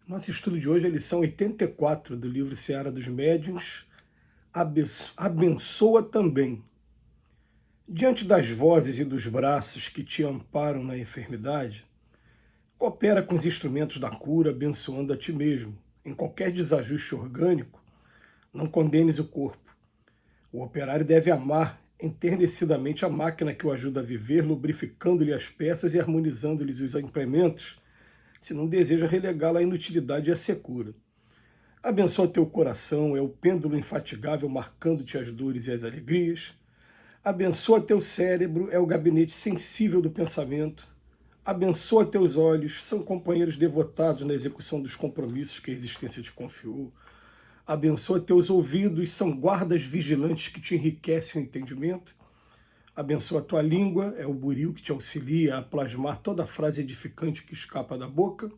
Nosso estudo de hoje é a lição 84 do livro Seara dos Médiuns, Abençoa também. Diante das vozes e dos braços que te amparam na enfermidade, coopera com os instrumentos da cura, abençoando a ti mesmo. Em qualquer desajuste orgânico, não condenes o corpo. O operário deve amar enternecidamente a máquina que o ajuda a viver, lubrificando-lhe as peças e harmonizando-lhes os implementos, se não deseja relegá-la à inutilidade e à secura. Abençoa teu coração, é o pêndulo infatigável marcando-te as dores e as alegrias. Abençoa teu cérebro, é o gabinete sensível do pensamento. Abençoa teus olhos, são companheiros devotados na execução dos compromissos que a existência te confiou. Abençoa teus ouvidos, são guardas vigilantes que te enriquecem o entendimento. Abençoa tua língua, é o buril que te auxilia a plasmar toda a frase edificante que escapa da boca.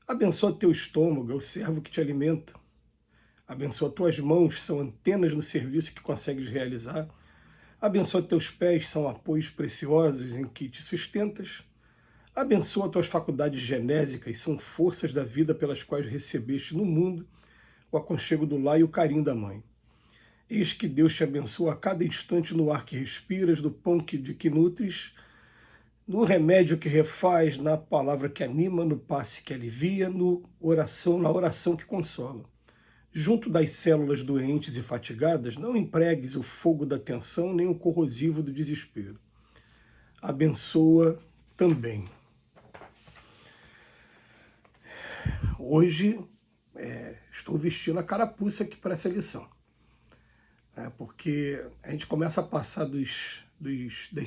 Abençoa teu estômago, é o servo que te alimenta. Abençoa tuas mãos, são antenas no serviço que consegues realizar. Abençoa teus pés, são apoios preciosos em que te sustentas. Abençoa tuas faculdades genésicas, são forças da vida pelas quais recebeste no mundo o aconchego do lar e o carinho da mãe. Eis que Deus te abençoa a cada instante no ar que respiras, no pão de que nutres, no remédio que refaz, na palavra que anima, no passe que alivia, na oração que consola. Junto das células doentes e fatigadas, não empregues o fogo da tensão nem o corrosivo do desespero. Abençoa também. Hoje estou vestindo a carapuça aqui para essa lição, porque a gente começa a passar das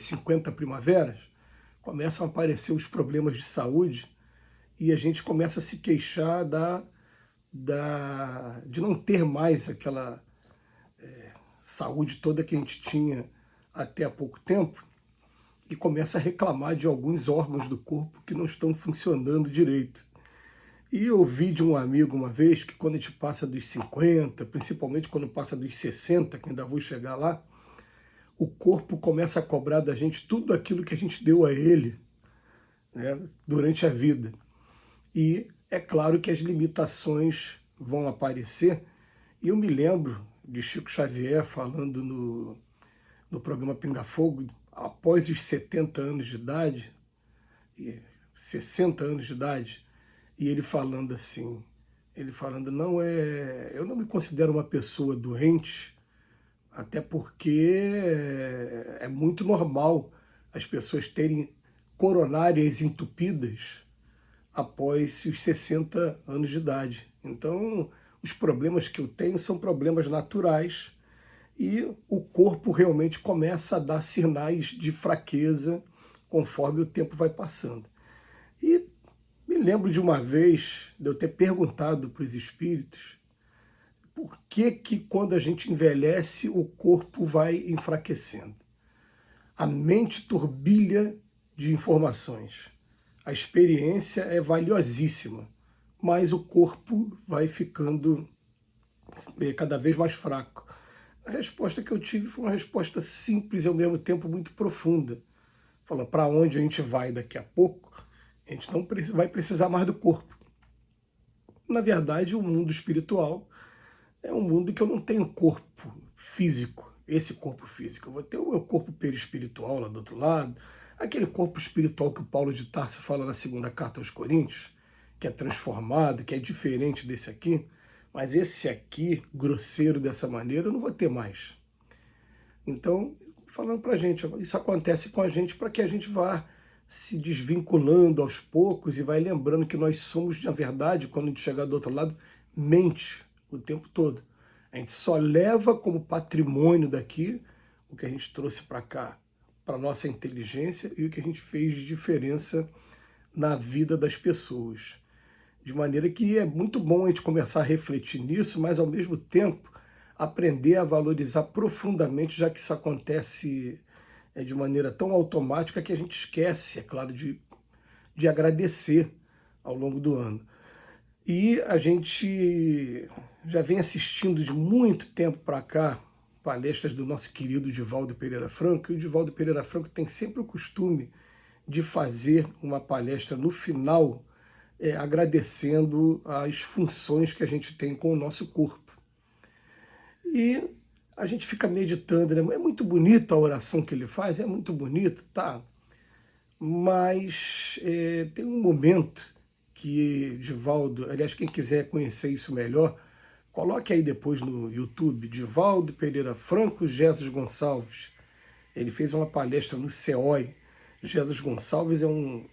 50 primaveras, começam a aparecer os problemas de saúde e a gente começa a se queixar de não ter mais aquela saúde toda que a gente tinha até há pouco tempo e começa a reclamar de alguns órgãos do corpo que não estão funcionando direito. E eu ouvi de um amigo uma vez que quando a gente passa dos 50, principalmente quando passa dos 60, que ainda vou chegar lá, o corpo começa a cobrar da gente tudo aquilo que a gente deu a ele, né, durante a vida. E é claro que as limitações vão aparecer. E eu me lembro de Chico Xavier falando no programa Pinga Fogo, após os 70 anos de idade, 60 anos de idade, e ele falando assim, eu não me considero uma pessoa doente, até porque é muito normal as pessoas terem coronárias entupidas após os 60 anos de idade. Então, os problemas que eu tenho são problemas naturais e o corpo realmente começa a dar sinais de fraqueza conforme o tempo vai passando. E me lembro de uma vez de eu ter perguntado para os espíritos por que quando a gente envelhece o corpo vai enfraquecendo. A mente turbilha de informações. A experiência é valiosíssima, mas o corpo vai ficando cada vez mais fraco. A resposta que eu tive foi uma resposta simples e ao mesmo tempo muito profunda. Fala, para onde a gente vai daqui a pouco, a gente não vai precisar mais do corpo. Na verdade, o mundo espiritual é um mundo que eu não tenho corpo físico, esse corpo físico. Eu vou ter o meu corpo perispiritual lá do outro lado, aquele corpo espiritual que o Paulo de Tarso fala na segunda carta aos Coríntios, que é transformado, que é diferente desse aqui, mas esse aqui, grosseiro dessa maneira, eu não vou ter mais. Então, falando para a gente, isso acontece com a gente para que a gente vá se desvinculando aos poucos e vai lembrando que nós somos, na verdade, quando a gente chegar do outro lado, mente o tempo todo. A gente só leva como patrimônio daqui o que a gente trouxe para cá, para a nossa inteligência e o que a gente fez de diferença na vida das pessoas. De maneira que é muito bom a gente começar a refletir nisso, mas ao mesmo tempo aprender a valorizar profundamente, já que isso acontece de maneira tão automática que a gente esquece, é claro, de agradecer ao longo do ano. E a gente já vem assistindo de muito tempo para cá palestras do nosso querido Divaldo Pereira Franco, e o Divaldo Pereira Franco tem sempre o costume de fazer uma palestra no final agradecendo as funções que a gente tem com o nosso corpo. E a gente fica meditando, né? É muito bonita a oração que ele faz, é muito bonito, tá? Mas tem um momento que Divaldo, aliás, quem quiser conhecer isso melhor, coloque aí depois no YouTube, Divaldo Pereira Franco, Jesus Gonçalves. Ele fez uma palestra no CEOI. Jesus Gonçalves é um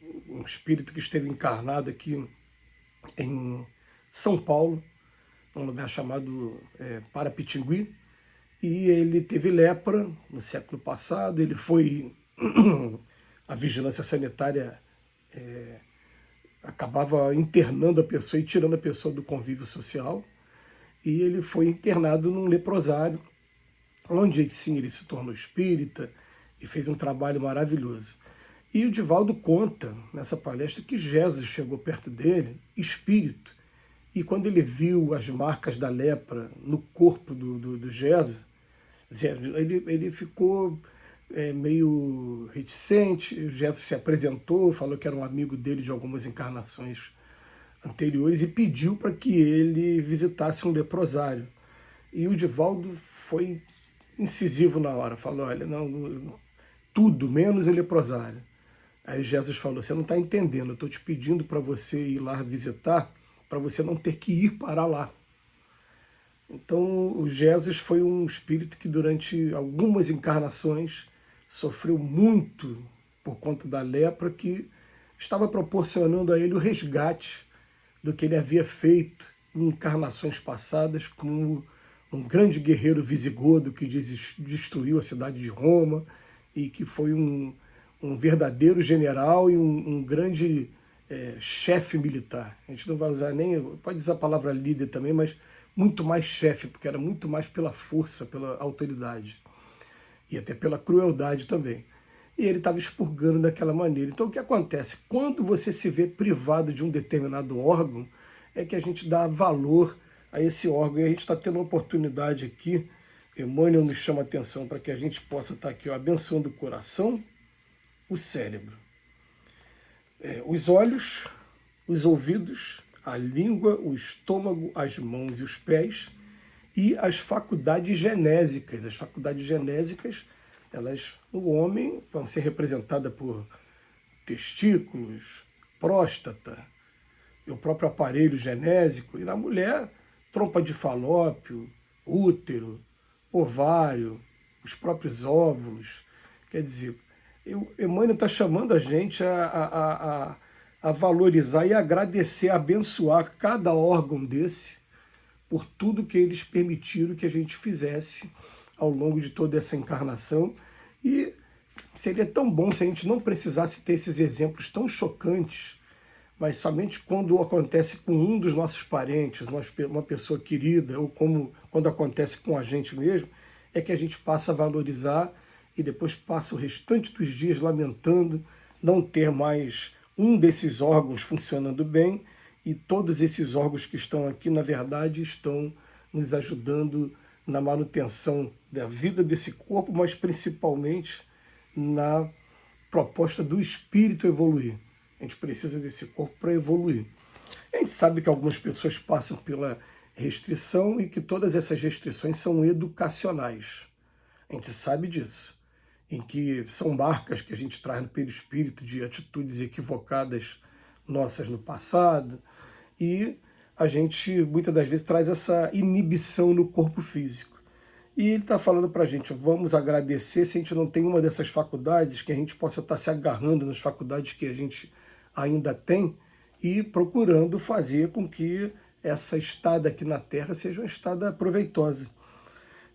espírito que esteve encarnado aqui em São Paulo, um lugar chamado Parapitingui, e ele teve lepra no século passado. Ele foi a vigilância sanitária acabava internando a pessoa e tirando a pessoa do convívio social, e ele foi internado num leprosário, onde sim ele se tornou espírita e fez um trabalho maravilhoso. E o Divaldo conta nessa palestra que Jesus chegou perto dele, espírito, e quando ele viu as marcas da lepra no corpo do Jesus, ele ficou meio reticente. Jesus se apresentou, falou que era um amigo dele de algumas encarnações anteriores e pediu para que ele visitasse um leprosário. E o Divaldo foi incisivo na hora, falou, olha, não, tudo menos o leprosário. Aí Jesus falou, você não está entendendo, eu estou te pedindo para você ir lá visitar, para você não ter que ir para lá. Então o Jesus foi um espírito que durante algumas encarnações sofreu muito por conta da lepra, que estava proporcionando a ele o resgate do que ele havia feito em encarnações passadas como um grande guerreiro visigodo que destruiu a cidade de Roma e que foi um verdadeiro general e um grande chefe militar. A gente não vai usar nem, pode usar a palavra líder também, mas muito mais chefe, porque era muito mais pela força, pela autoridade e até pela crueldade também. E ele estava expurgando daquela maneira. Então o que acontece? Quando você se vê privado de um determinado órgão, é que a gente dá valor a esse órgão. E a gente está tendo uma oportunidade aqui, Emmanuel nos chama a atenção para que a gente possa estar aqui, ó, abençoando o coração, o cérebro, os olhos, os ouvidos, a língua, o estômago, as mãos e os pés, e as faculdades genésicas. As faculdades genésicas, elas, no homem, vão ser representadas por testículos, próstata, e o próprio aparelho genésico, e na mulher, trompa de falópio, útero, ovário, os próprios óvulos. Quer dizer, Emmanuel está chamando a gente a valorizar e agradecer, abençoar cada órgão desse por tudo que eles permitiram que a gente fizesse ao longo de toda essa encarnação. E seria tão bom se a gente não precisasse ter esses exemplos tão chocantes, mas somente quando acontece com um dos nossos parentes, uma pessoa querida, ou como quando acontece com a gente mesmo, é que a gente passa a valorizar e depois passa o restante dos dias lamentando não ter mais um desses órgãos funcionando bem, e todos esses órgãos que estão aqui, na verdade, estão nos ajudando na manutenção da vida desse corpo, mas principalmente na proposta do espírito evoluir. A gente precisa desse corpo para evoluir. A gente sabe que algumas pessoas passam pela restrição e que todas essas restrições são educacionais. A gente sabe disso. Em que são marcas que a gente traz no perispírito de atitudes equivocadas nossas no passado, e a gente muitas das vezes traz essa inibição no corpo físico. E ele está falando para a gente, vamos agradecer se a gente não tem uma dessas faculdades, que a gente possa estar se agarrando nas faculdades que a gente ainda tem e procurando fazer com que essa estada aqui na Terra seja uma estada proveitosa.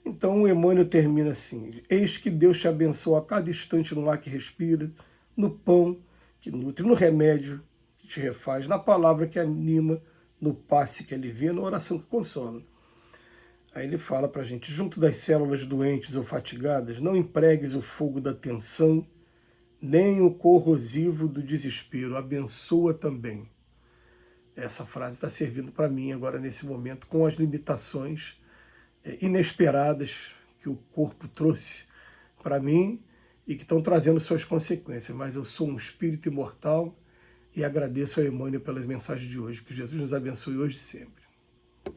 Então o Emmanuel termina assim, eis que Deus te abençoa a cada instante no ar que respira, no pão que nutre, no remédio que te refaz, na palavra que anima, no passe que alivia, na oração que consola. Aí ele fala para a gente, junto das células doentes ou fatigadas, não empregues o fogo da tensão, nem o corrosivo do desespero, abençoa também. Essa frase está servindo para mim agora nesse momento, com as limitações inesperadas que o corpo trouxe para mim e que estão trazendo suas consequências. Mas eu sou um espírito imortal e agradeço ao Emmanuel pelas mensagens de hoje. Que Jesus nos abençoe hoje e sempre.